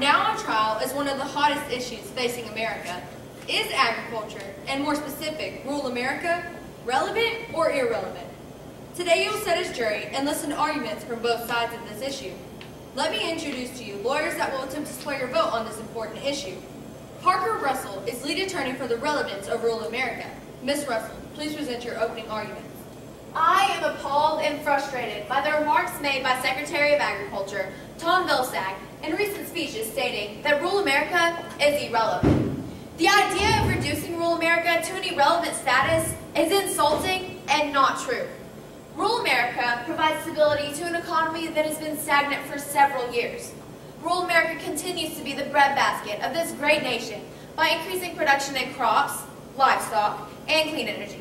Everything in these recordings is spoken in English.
Now on trial is one of the hottest issues facing America. Is agriculture, and more specific, rural America, relevant or irrelevant? Today you'll sit as jury and listen to arguments from both sides of this issue. Let me introduce to you lawyers that will attempt to sway your vote on this important issue. Parker Russell is lead attorney for the relevance of rural America. Ms. Russell, please present your opening arguments. I am appalled and frustrated by the remarks made by Secretary of Agriculture Tom Vilsack in recent speeches stating that rural America is irrelevant. The idea of reducing rural America to an irrelevant status is insulting and not true. Rural America provides stability to an economy that has been stagnant for several years. Rural America continues to be the breadbasket of this great nation by increasing production in crops, livestock, and clean energy.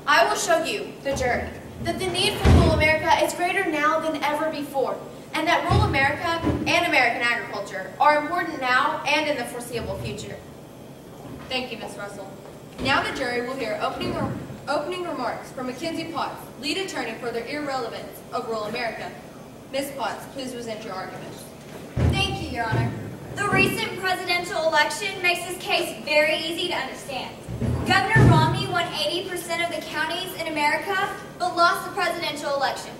I will show you, the jury, that the need for rural America is greater now than ever before, and that rural America and American agriculture are important now and in the foreseeable future. Thank you, Ms. Russell. Now the jury will hear opening remarks from Mackenzie Potts, lead attorney for the irrelevance of rural America. Ms. Potts, please present your arguments. Thank you, Your Honor. The recent presidential election makes this case very easy to understand. Governor Romney won 80% of the counties in America, but lost the presidential election.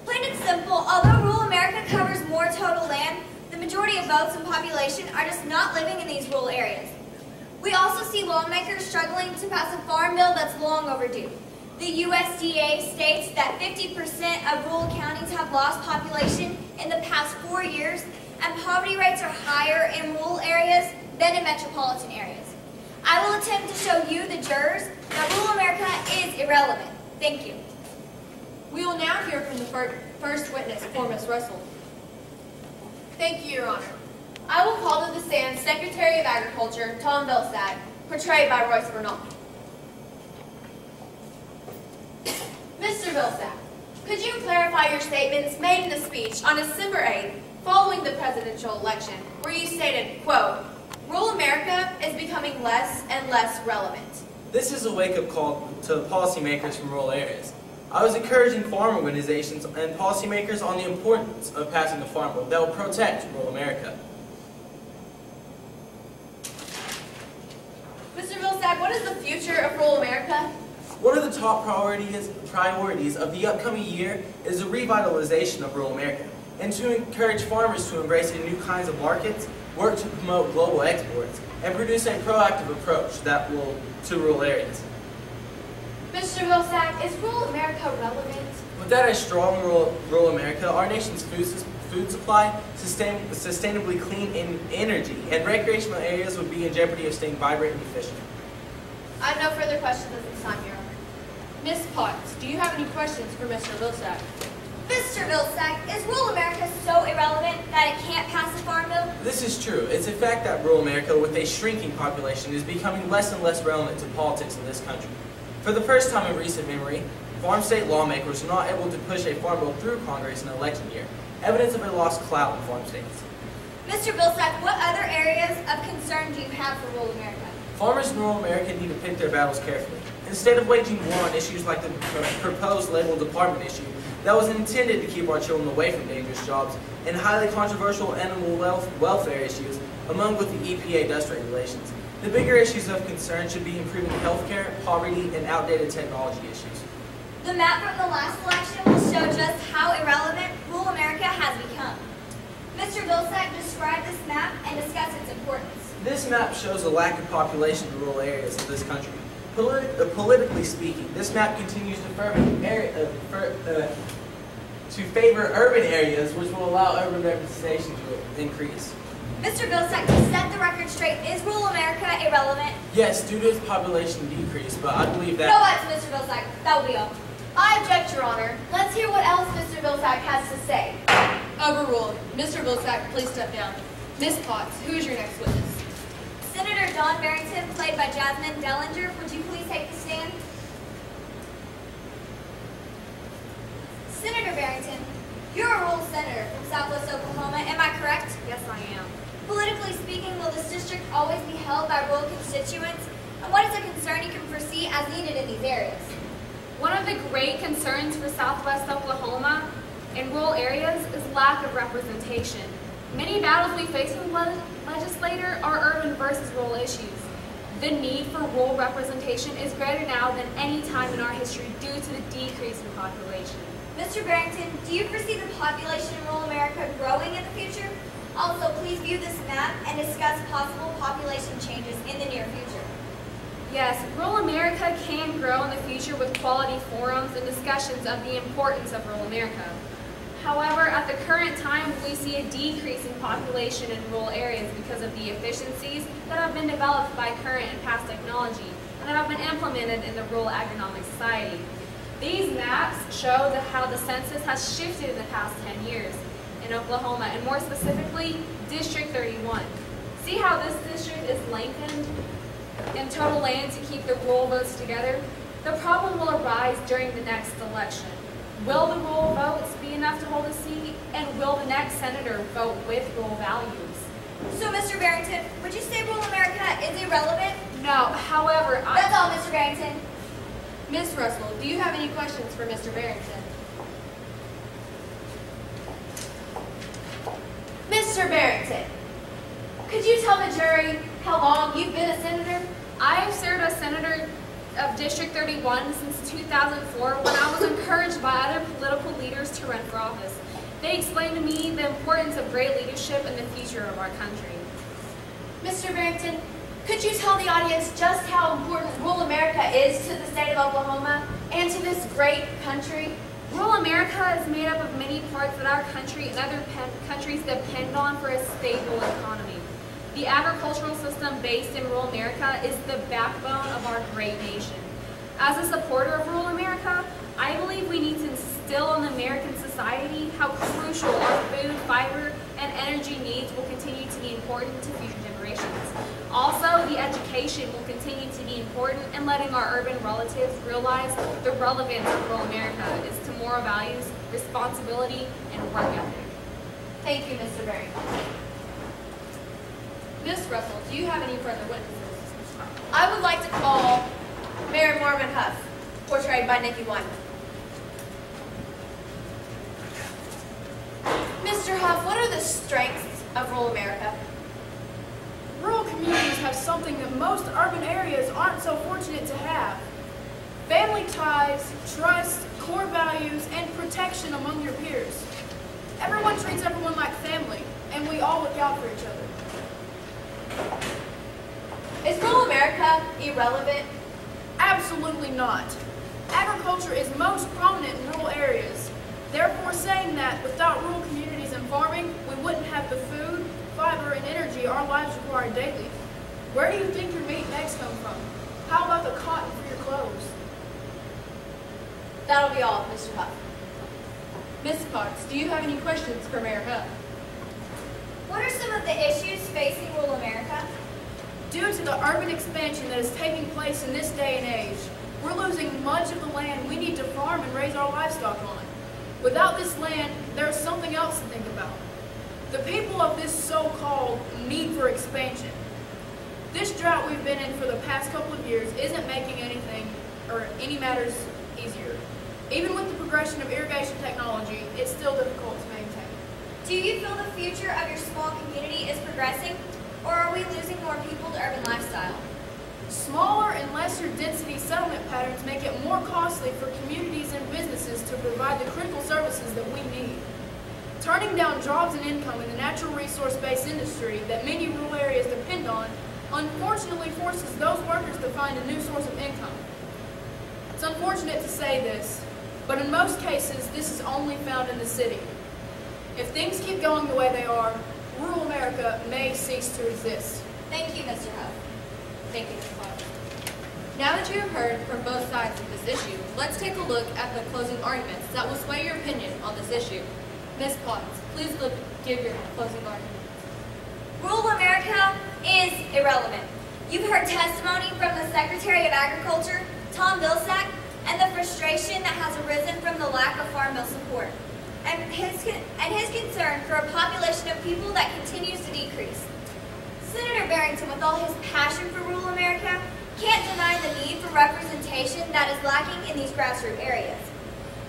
Plain and simple, although rural America covers more total land, the majority of votes and population are just not living in these rural areas. We also see lawmakers struggling to pass a farm bill that's long overdue. The USDA states that 50% of rural counties have lost population in the past 4 years, and poverty rates are higher in rural areas than in metropolitan areas. I will attempt to show you, the jurors, that rural America is irrelevant. Thank you. We will now hear from the first witness for Ms. Russell. Thank you, Your Honor. I will call to the stand Secretary of Agriculture Tom Vilsack, portrayed by Royce Bernal. Mr. Vilsack, could you clarify your statements made in the speech on December 8th following the presidential election, where you stated, quote, "Rural America is becoming less and less relevant"? This is a wake-up call to policymakers from rural areas. I was encouraging farm organizations and policymakers on the importance of passing a farm bill that will protect rural America. Mr. Vilsack, what is the future of rural America? One of the top priorities of the upcoming year is the revitalization of rural America, and to encourage farmers to embrace new kinds of markets, work to promote global exports, and produce a proactive approach to rural areas. Mr. Vilsack, is rural America relevant? Without a strong rural America, our nation's food supply, sustainably clean energy, and recreational areas would be in jeopardy of staying vibrant and efficient. I have no further questions at this time, Your Honor. Ms. Potts, do you have any questions for Mr. Vilsack? Mr. Vilsack, is rural America so irrelevant that it can't pass a farm bill? This is true. It's a fact that rural America, with a shrinking population, is becoming less and less relevant to politics in this country. For the first time in recent memory, farm state lawmakers were not able to push a farm bill through Congress in an election year, evidence of a lost clout in farm states. Mr. Vilsack, what other areas of concern do you have for rural America? Farmers in rural America need to pick their battles carefully. Instead of waging war on issues like the proposed label department issue that was intended to keep our children away from dangerous jobs, and highly controversial animal welfare issues, among with the EPA dust regulations, the bigger issues of concern should be improving healthcare, poverty, and outdated technology issues. The map from the last election will show just how irrelevant rural America has become. Mr. Vilsack, describe this map and discuss its importance. This map shows a lack of population in rural areas of this country. Politically speaking, this map continues to favor urban areas, which will allow urban representation to increase. Mr. Vilsack, to set the record straight, is rural America irrelevant? Yes, due to its population decrease, but I believe that... No buts, Mr. Vilsack. That will be all. I object, Your Honor. Let's hear what else Mr. Vilsack has to say. Overruled. Mr. Vilsack, please step down. Ms. Potts, who is your next witness? Senator Don Barrington, played by Jasmine Dellinger, would you please take the stand? Senator Barrington, you're a rural senator from Southwest Oklahoma, am I correct? Yes, I am. Politically speaking, will this district always be held by rural constituents? And what is a concern you can foresee as needed in these areas? One of the great concerns for Southwest Oklahoma in rural areas is lack of representation. Many battles we face as a legislator are urban versus rural issues. The need for rural representation is greater now than any time in our history due to the decrease in population. Mr. Barrington, do you foresee the population in rural America growing in the future? Also, please view this map and discuss possible population changes in the near future. Yes, rural America can grow in the future with quality forums and discussions of the importance of rural America. However, at the current time, we see a decrease in population in rural areas because of the efficiencies that have been developed by current and past technology and that have been implemented in the rural agronomic society. These maps show how the census has shifted in the past 10 years in Oklahoma, and more specifically, District 31. See how this district is lengthened in total land to keep the rural votes together? The problem will arise during the next election. Will the rural votes be enough to hold a seat? And will the next senator vote with rural values? So, Mr. Barrington, would you say rural America is irrelevant? No, however, That's all, Mr. Barrington. Ms. Russell, do you have any questions for Mr. Barrington? Mr. Barrington, could you tell the jury how long you've been a senator? I have served as senator of District 31 since 2004 when I was encouraged by other political leaders to run for office. They explained to me the importance of great leadership in the future of our country. Mr. Barrington, could you tell the audience just how important rural America is to the state of Oklahoma and to this great country? Rural America is made up of many parts that our country and other countries depend on for a stable economy. The agricultural system based in rural America is the backbone of our great nation. As a supporter of rural America, I believe we need to instill in American society how crucial our food, fiber, and energy needs will continue to be important to future generations. Also, the education will continue to be important in letting our urban relatives realize the relevance of rural America is to moral values, responsibility, and work ethic. Thank you, Mr. Barrington. Ms. Russell, do you have any further witnesses? I would like to call Mayor Marvin Huff, portrayed by Nikki Wyman. Mr. Huff, what are the strengths of rural America? Rural communities have something that most urban areas aren't so fortunate to have. Family ties, trust, core values, and protection among your peers. Everyone treats everyone like family, and we all look out for each other. Is rural America irrelevant? Absolutely not. Agriculture is most prominent in rural areas. Therefore, saying that without rural communities and farming, we wouldn't have the food, fiber, and energy our lives require daily. Where do you think your meat and eggs come from? How about the cotton for your clothes? That'll be all, Mr. Huff. Ms. Potts, do you have any questions for Mayor Huff? What are some of the issues facing rural America? Due to the urban expansion that is taking place in this day and age, we're losing much of the land we need to farm and raise our livestock on. Without this land, there's something else to think about. The people of this so-called need for expansion. This drought we've been in for the past couple of years isn't making anything or any matters easier. Even with the progression of irrigation technology, it's still difficult to maintain. Do you feel the future of your small community is progressing, or are we losing more people to urban lifestyle? Smaller and lesser density settlement patterns make it more costly for communities and businesses to provide the critical services that we need. Turning down jobs and income in the natural resource-based industry that many rural areas depend on unfortunately forces those workers to find a new source of income. It's unfortunate to say this, but in most cases, this is only found in the city. If things keep going the way they are, rural America may cease to exist. Thank you, Mr. Huff. Thank you, Ms. Potts. Now that you have heard from both sides of this issue, let's take a look at the closing arguments that will sway your opinion on this issue. Ms. Potts, please give your closing argument. Rural America is irrelevant. You've heard testimony from the Secretary of Agriculture, Tom Vilsack, and the frustration that has arisen from the lack of farm bill support, and his concern for a population of people that continues to decrease. Senator Barrington, with all his passion for rural America, can't deny the need for representation that is lacking in these grassroots areas.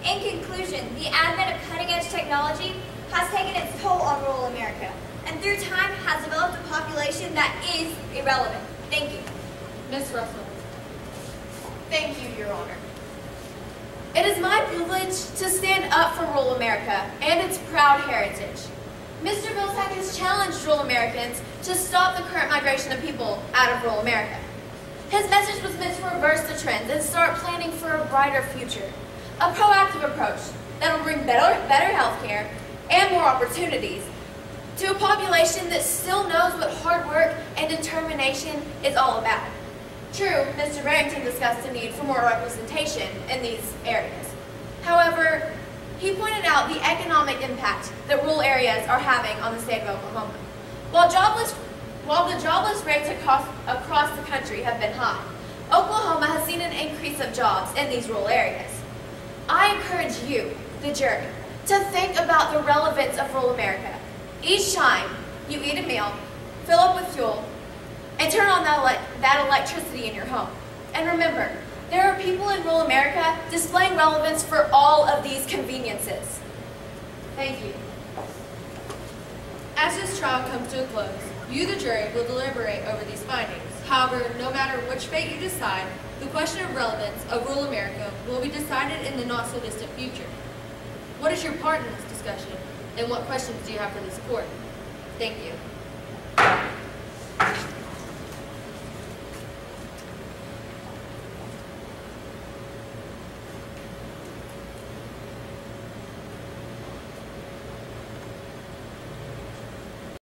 In conclusion, the advent of cutting-edge technology has taken its toll on rural America. and through time has developed a population that is irrelevant. Thank you. Ms. Russell. Thank you, Your Honor. It is my privilege to stand up for rural America and its proud heritage. Mr. Vilsack has challenged rural Americans to stop the current migration of people out of rural America. His message was meant to reverse the trends and start planning for a brighter future. A proactive approach that will bring better health care and more opportunities to a population that still knows what hard work and determination is all about. True, Mr. Barrington discussed the need for more representation in these areas. However, he pointed out the economic impact that rural areas are having on the state of Oklahoma. While the jobless rates across the country have been high, Oklahoma has seen an increase of jobs in these rural areas. I encourage you, the jury, to think about the relevance of rural America. Each time you eat a meal, fill up with fuel, and turn on that electricity in your home. And remember, there are people in rural America displaying relevance for all of these conveniences. Thank you. As this trial comes to a close, you, the jury, will deliberate over these findings. However, no matter which fate you decide, the question of relevance of rural America will be decided in the not-so-distant future. What is your part in this discussion, and what questions do you have for this court? Thank you.